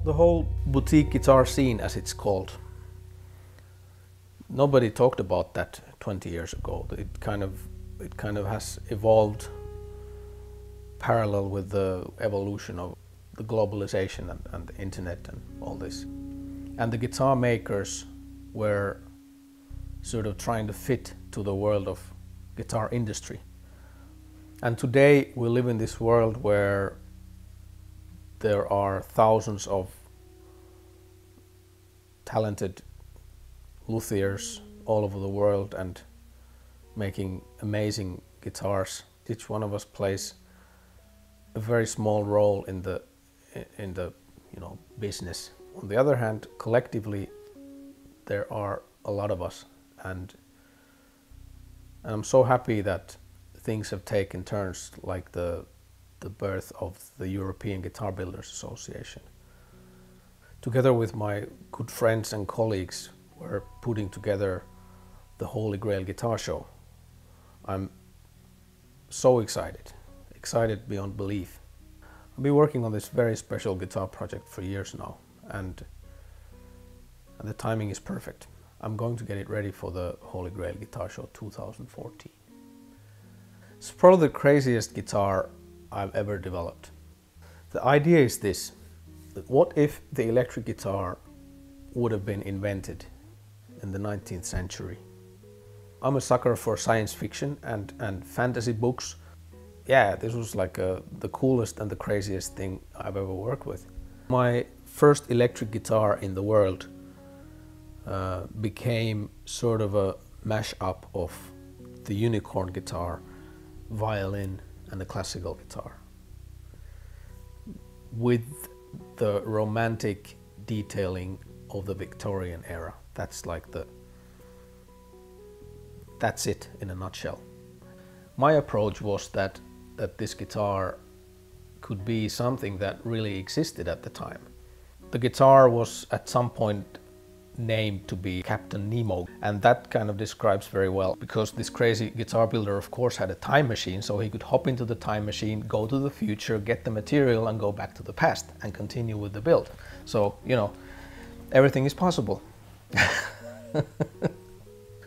The whole boutique guitar scene, as it's called, nobody talked about that 20 years ago. It kind of has evolved parallel with the evolution of the globalization and the internet and all this. And the guitar makers were sort of trying to fit to the world of guitar industry. And today we live in this world where there are thousands of talented luthiers all over the world and making amazing guitars. Each one of us plays a very small role in the business. On the other hand, collectively there are a lot of us, and I'm so happy that things have taken turns, like the birth of the European Guitar Builders Association. Together with my good friends and colleagues, we're putting together the Holy Grail Guitar Show. I'm so excited beyond belief. I've been working on this very special guitar project for years now, and the timing is perfect. I'm going to get it ready for the Holy Grail Guitar Show 2014. It's probably the craziest guitar I've ever developed. The idea is this: that what if the electric guitar would have been invented in the 19th century? I'm a sucker for science fiction and fantasy books. Yeah, this was like the coolest and the craziest thing I've ever worked with. My first electric guitar in the world became sort of a mash-up of the unicorn guitar, violin and the classical guitar, with the romantic detailing of the Victorian era. That's it in a nutshell. My approach was that this guitar could be something that really existed at the time. The guitar was at some point named to be Captain Nemo, and that kind of describes very well, because this crazy guitar builder of course had a time machine, so he could hop into the time machine, go to the future, get the material and go back to the past and continue with the build. So, you know, everything is possible.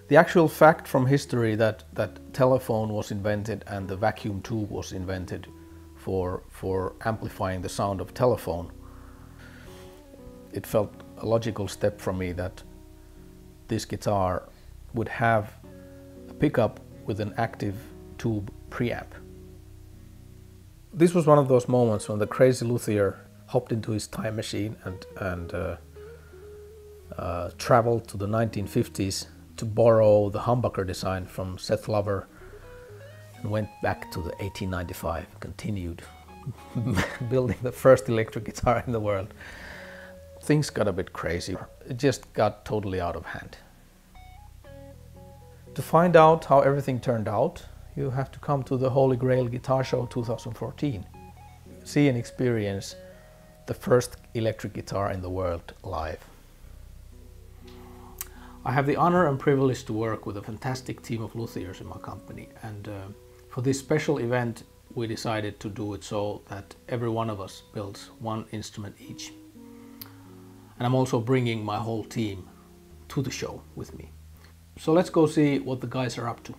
The actual fact from history that telephone was invented and the vacuum tube was invented for amplifying the sound of telephone, it felt a logical step for me that this guitar would have a pickup with an active tube preamp. This was one of those moments when the crazy luthier hopped into his time machine and traveled to the 1950s to borrow the humbucker design from Seth Lover, and went back to the 1895, continued building the first electric guitar in the world. Things got a bit crazy. It just got totally out of hand. To find out how everything turned out, you have to come to the Holy Grail Guitar Show 2014. See and experience the first electric guitar in the world live. I have the honor and privilege to work with a fantastic team of luthiers in my company, and for this special event we decided to do it so that every one of us builds one instrument each. And I'm also bringing my whole team to the show with me. So let's go see what the guys are up to.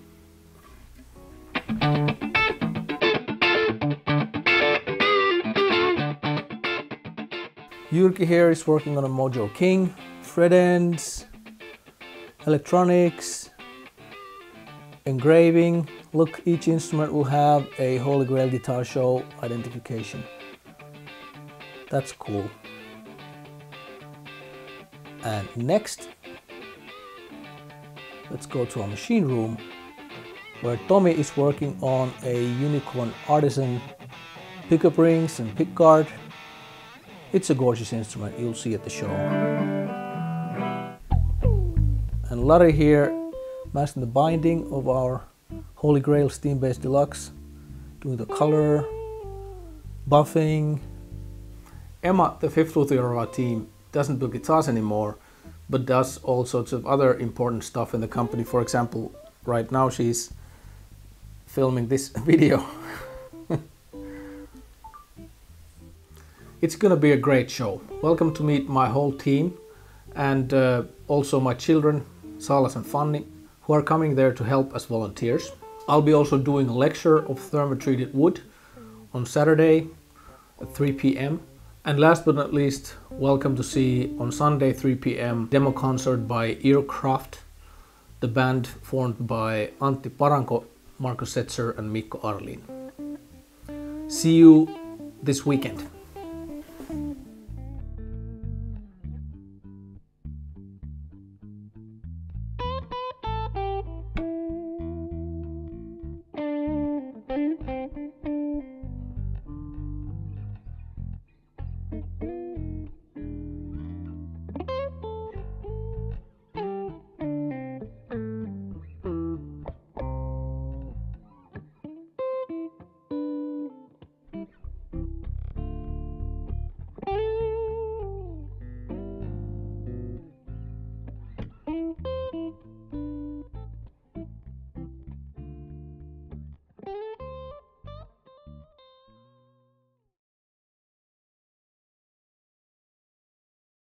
Jyrki here is working on a Mojo King, fret ends, electronics, engraving. Look, each instrument will have a Holy Grail Guitar Show identification. That's cool. And next, let's go to our machine room, where Tommy is working on a Unicorn Artisan pickup rings and pickguard. It's a gorgeous instrument, you'll see at the show. And Larry here, mastering the binding of our Holy Grail Steam Bass Deluxe, doing the color, buffing. Emma, the fifth luthier of our team, doesn't build guitars anymore, but does all sorts of other important stuff in the company. For example, right now she's filming this video. It's gonna be a great show. Welcome to meet my whole team and also my children, Salas and Fanny, who are coming there to help as volunteers. I'll be also doing a lecture of thermotreated wood on Saturday at 3 p.m. And last but not least, welcome to see on Sunday 3 p.m. demo concert by Earcraft, the band formed by Antti Paranko, Markus Setzer and Mikko Arlin. See you this weekend.